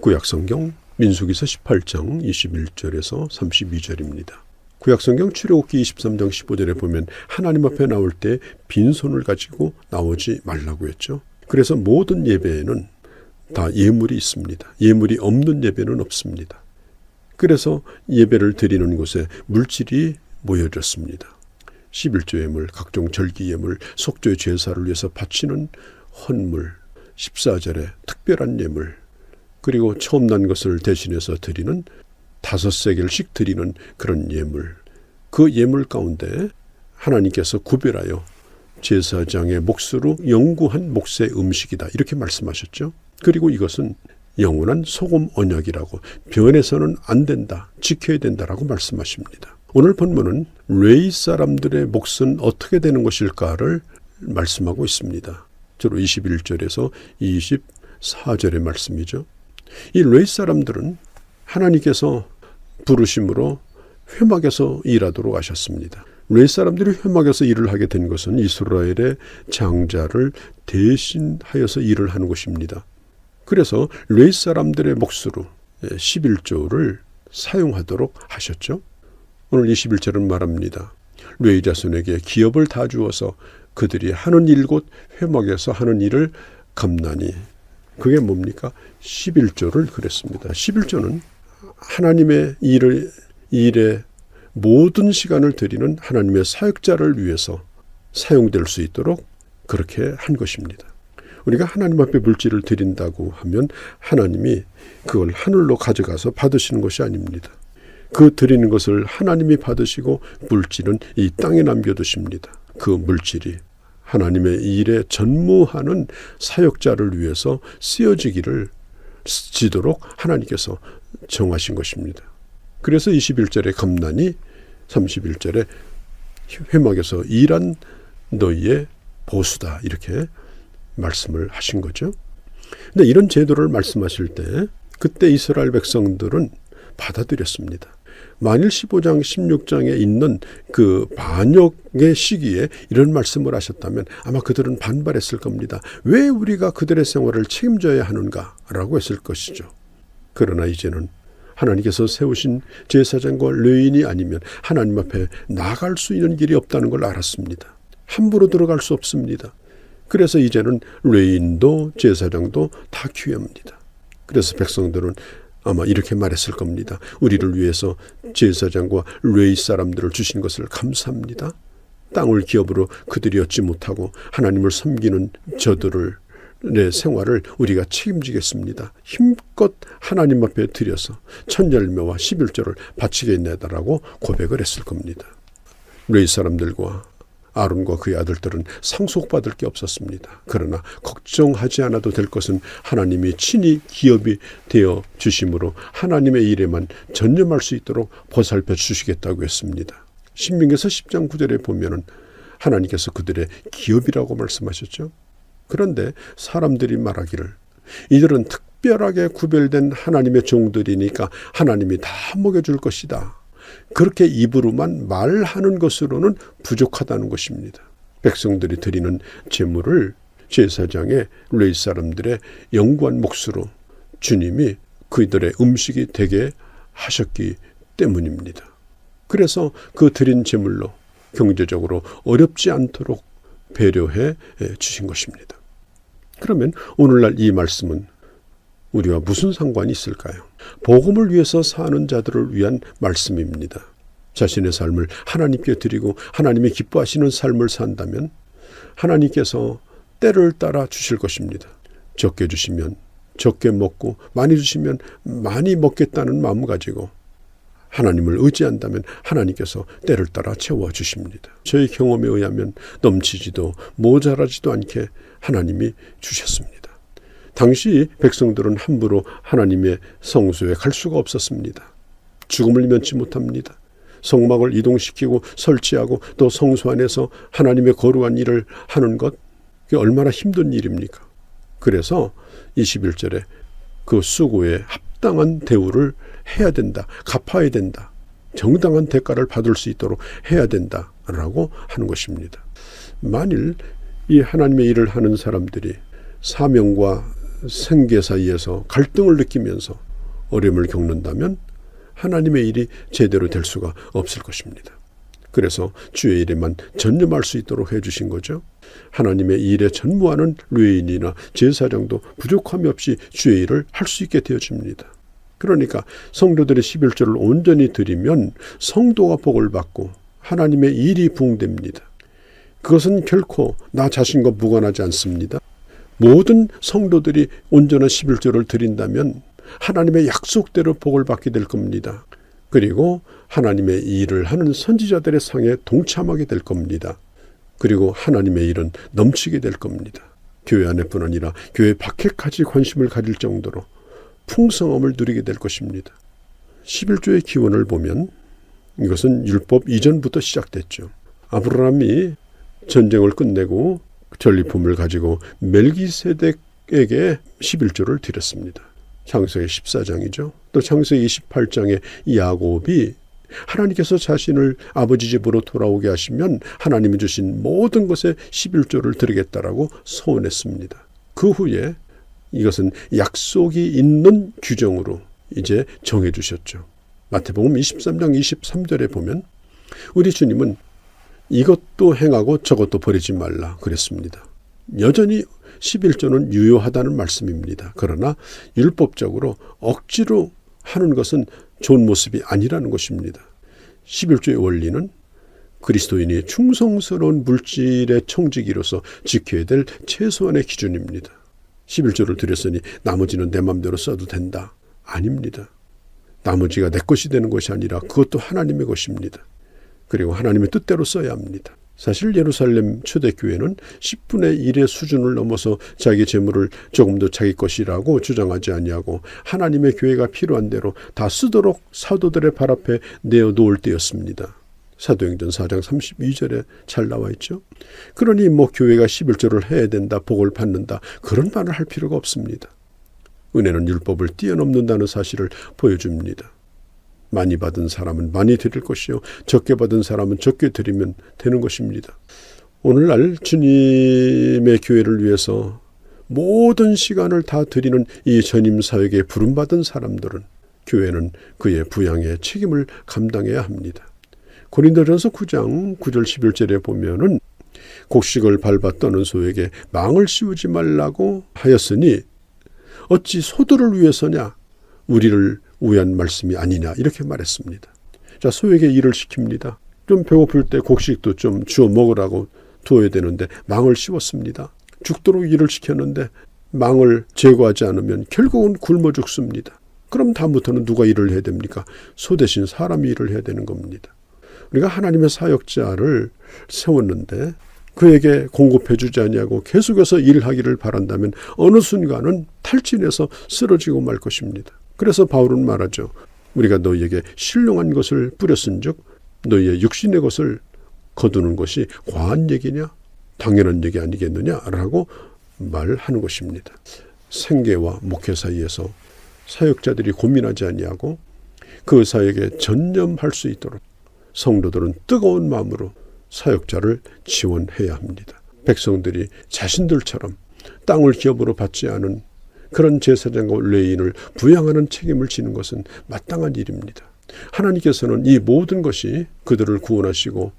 구약성경 민수기서 18장 21절에서 32절입니다. 구약성경 출애굽기 23장 15절에 보면 하나님 앞에 나올 때 빈손을 가지고 나오지 말라고 했죠. 그래서 모든 예배에는 다 예물이 있습니다. 예물이 없는 예배는 없습니다. 그래서 예배를 드리는 곳에 물질이 모여졌습니다. 11조 예물, 각종 절기 예물, 속죄 제사를 위해서 바치는 헌물, 14절에 특별한 예물, 그리고 처음 난 것을 대신해서 드리는 5세겔씩 드리는 그런 예물, 그 예물 가운데 하나님께서 구별하여 제사장의 몫으로 영구한 몫의 음식이다 이렇게 말씀하셨죠. 그리고 이것은 영원한 소금 언약이라고 변해서는 안 된다, 지켜야 된다라고 말씀하십니다. 오늘 본문은 레위 사람들의 몫은 어떻게 되는 것일까를 말씀하고 있습니다. 주로 21절에서 24절의 말씀이죠. 이 레위 사람들은 하나님께서 부르심으로 회막에서 일하도록 하셨습니다. 레위 사람들이 회막에서 일을 하게 된 것은 이스라엘의 장자를 대신하여서 일을 하는 것입니다. 그래서 레위 사람들의 몫으로 11조를 사용하도록 하셨죠. 오늘 21절은 말합니다. 레위 자손에게 기업을 다 주어서 그들이 하는 일 곧 회막에서 하는 일을 감나니, 그게 뭡니까? 11조를 그랬습니다. 11조는 하나님의 일에 모든 시간을 드리는 하나님의 사역자를 위해서 사용될 수 있도록 그렇게 한 것입니다. 우리가 하나님 앞에 물질을 드린다고 하면 하나님이 그걸 하늘로 가져가서 받으시는 것이 아닙니다. 그 드리는 것을 하나님이 받으시고 물질은 이 땅에 남겨두십니다. 그 물질이 하나님의 일에 전무하는 사역자를 위해서 쓰여지기를 지도록 하나님께서 정하신 것입니다. 그래서 21절에 감나니, 31절에 회막에서 일한 너희의 보수다 이렇게 말씀을 하신 거죠. 근데 이런 제도를 말씀하실 때 그때 이스라엘 백성들은 받아들였습니다. 만일 15장 16장에 있는 그 반역의 시기에 이런 말씀을 하셨다면 아마 그들은 반발했을 겁니다. 왜 우리가 그들의 생활을 책임져야 하는가라고 했을 것이죠. 그러나 이제는 하나님께서 세우신 제사장과 레위인이 아니면 하나님 앞에 나갈 수 있는 길이 없다는 걸 알았습니다. 함부로 들어갈 수 없습니다. 그래서 이제는 레위인도 제사장도 다 귀합니다. 그래서 백성들은 아마 이렇게 말했을 겁니다. 우리를 위해서 제사장과 레위 사람들을 주신 것을 감사합니다. 땅을 기업으로 그들이 얻지 못하고 하나님을 섬기는 저들의 생활을 우리가 책임지겠습니다. 힘껏 하나님 앞에 드려서 천열매와 11조를 바치겠네다라고 고백을 했을 겁니다. 레위 사람들과 아론과 그의 아들들은 상속받을 게 없었습니다. 그러나 걱정하지 않아도 될 것은 하나님이 친히 기업이 되어 주심으로 하나님의 일에만 전념할 수 있도록 보살펴 주시겠다고 했습니다. 신명기서 10장 9절에 보면은 하나님께서 그들의 기업이라고 말씀하셨죠. 그런데 사람들이 말하기를 이들은 특별하게 구별된 하나님의 종들이니까 하나님이 다 먹여줄 것이다. 그렇게 입으로만 말하는 것으로는 부족하다는 것입니다. 백성들이 드리는 제물을 제사장의 레위 사람들의 영구한 몫으로 주님이 그들의 음식이 되게 하셨기 때문입니다. 그래서 그 드린 제물로 경제적으로 어렵지 않도록 배려해 주신 것입니다. 그러면 오늘날 이 말씀은 우리와 무슨 상관이 있을까요? 복음을 위해서 사는 자들을 위한 말씀입니다. 자신의 삶을 하나님께 드리고 하나님이 기뻐하시는 삶을 산다면 하나님께서 때를 따라 주실 것입니다. 적게 주시면 적게 먹고 많이 주시면 많이 먹겠다는 마음 가지고 하나님을 의지한다면 하나님께서 때를 따라 채워주십니다. 저의 경험에 의하면 넘치지도 모자라지도 않게 하나님이 주셨습니다. 당시 백성들은 함부로 하나님의 성소에 갈 수가 없었습니다. 죽음을 면치 못합니다. 성막을 이동시키고 설치하고 또 성소 안에서 하나님의 거룩한 일을 하는 것, 그게 얼마나 힘든 일입니까? 그래서 21절에 그 수고에 합당한 대우를 해야 된다. 갚아야 된다. 정당한 대가를 받을 수 있도록 해야 된다라고 하는 것입니다. 만일 이 하나님의 일을 하는 사람들이 사명과 생계 사이에서 갈등을 느끼면서 어려움을 겪는다면 하나님의 일이 제대로 될 수가 없을 것입니다. 그래서 주의 일에만 전념할 수 있도록 해주신 거죠. 하나님의 일에 전무하는 레위인이나 제사장도 부족함이 없이 주의 일을 할 수 있게 되어집니다. 그러니까 성도들의 11조를 온전히 드리면 성도가 복을 받고 하나님의 일이 부응됩니다. 그것은 결코 나 자신과 무관하지 않습니다. 모든 성도들이 온전한 11조를 드린다면 하나님의 약속대로 복을 받게 될 겁니다. 그리고 하나님의 일을 하는 선지자들의 상에 동참하게 될 겁니다. 그리고 하나님의 일은 넘치게 될 겁니다. 교회 안에뿐 아니라 교회 밖에까지 관심을 가질 정도로 풍성함을 누리게 될 것입니다. 11조의 기원을 보면 이것은 율법 이전부터 시작됐죠. 아브라함이 전쟁을 끝내고 전리품을 가지고 멜기세덱에게 11조를 드렸습니다. 창세기 14장이죠. 또 창세기 28장에 야곱이 하나님께서 자신을 아버지 집으로 돌아오게 하시면 하나님이 주신 모든 것에 11조를 드리겠다라고 서원했습니다. 그 후에 이것은 약속이 있는 규정으로 이제 정해 주셨죠. 마태복음 23장 23절에 보면 우리 주님은 이것도 행하고 저것도 버리지 말라 그랬습니다. 여전히 11조는 유효하다는 말씀입니다. 그러나 율법적으로 억지로 하는 것은 좋은 모습이 아니라는 것입니다. 11조의 원리는 그리스도인이 충성스러운 물질의 청지기로서 지켜야 될 최소한의 기준입니다. 11조를 드렸으니 나머지는 내 마음대로 써도 된다. 아닙니다. 나머지가 내 것이 되는 것이 아니라 그것도 하나님의 것입니다. 그리고 하나님의 뜻대로 써야 합니다. 사실 예루살렘 초대교회는 10분의 1의 수준을 넘어서 자기 재물을 조금 더 자기 것이라고 주장하지 아니하고 하나님의 교회가 필요한 대로 다 쓰도록 사도들의 발 앞에 내어놓을 때였습니다. 사도행전 4장 32절에 잘 나와 있죠. 그러니 교회가 11조를 해야 된다, 복을 받는다 그런 말을 할 필요가 없습니다. 은혜는 율법을 뛰어넘는다는 사실을 보여줍니다. 많이 받은 사람은 많이 드릴 것이요 적게 받은 사람은 적게 드리면 되는 것입니다. 오늘날 주님의 교회를 위해서 모든 시간을 다 드리는 이 전임 사역에 부름받은 사람들은 교회는 그의 부양의 책임을 감당해야 합니다. 고린도전서 9장 9절 11절에 보면은 곡식을 밟아 떠는 소에게 망을 씌우지 말라고 하였으니 어찌 소들을 위해서냐 우리를 위한 말씀이 아니냐 이렇게 말했습니다. 자, 소에게 일을 시킵니다. 좀 배고플 때 곡식도 좀 주워 먹으라고 둬야 되는데 망을 씌웠습니다. 죽도록 일을 시켰는데 망을 제거하지 않으면 결국은 굶어 죽습니다. 그럼 다음부터는 누가 일을 해야 됩니까? 소 대신 사람이 일을 해야 되는 겁니다. 우리가 하나님의 사역자를 세웠는데 그에게 공급해 주지 아니하고 계속해서 일하기를 바란다면 어느 순간은 탈진해서 쓰러지고 말 것입니다. 그래서 바울은 말하죠. 우리가 너희에게 신령한 것을 뿌렸은즉 너희의 육신의 것을 거두는 것이 과한 얘기냐? 당연한 얘기 아니겠느냐라고 말하는 것입니다. 생계와 목회 사이에서 사역자들이 고민하지 아니하고 그 사역에 전념할 수 있도록 성도들은 뜨거운 마음으로 사역자를 지원해야 합니다. 백성들이 자신들처럼 땅을 기업으로 받지 않은 그런 제사장과 레위인을 부양하는 책임을 지는 것은 마땅한 일입니다. 하나님께서는 이 모든 것이 그들을 구원하시고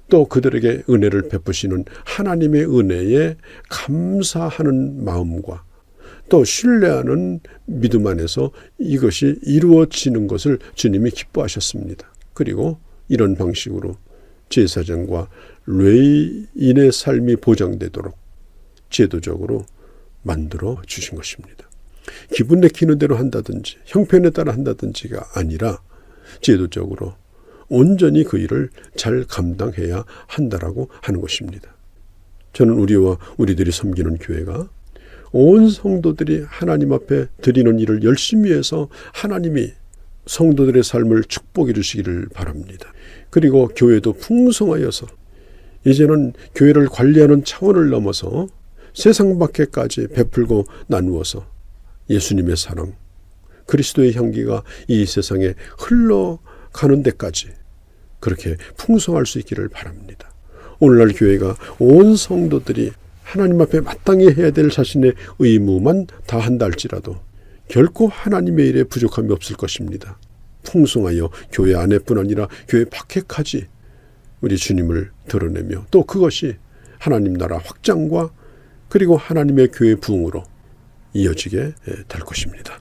또 그들에게 은혜를 베푸시는 하나님의 은혜에 감사하는 마음과 또 신뢰하는 믿음 안에서 이것이 이루어지는 것을 주님이 기뻐하셨습니다. 그리고 이런 방식으로 제사장과 레위인의 삶이 보장되도록 제도적으로 만들어 주신 것입니다. 기분 내키는 대로 한다든지 형편에 따라 한다든지가 아니라 제도적으로 온전히 그 일을 잘 감당해야 한다라고 하는 것입니다. 저는 우리와 우리들이 섬기는 교회가 온 성도들이 하나님 앞에 드리는 일을 열심히 해서 하나님이 성도들의 삶을 축복해 주시기를 바랍니다. 그리고 교회도 풍성하여서 이제는 교회를 관리하는 차원을 넘어서 세상 밖에까지 베풀고 나누어서 예수님의 사랑, 그리스도의 향기가 이 세상에 흘러가는 데까지 그렇게 풍성할 수 있기를 바랍니다. 오늘날 교회가 온 성도들이 하나님 앞에 마땅히 해야 될 자신의 의무만 다한다 할지라도 결코 하나님의 일에 부족함이 없을 것입니다. 풍성하여 교회 안에뿐 아니라 교회 밖에까지 우리 주님을 드러내며 또 그것이 하나님 나라 확장과 그리고 하나님의 교회 부흥으로 이어지게 될 것입니다.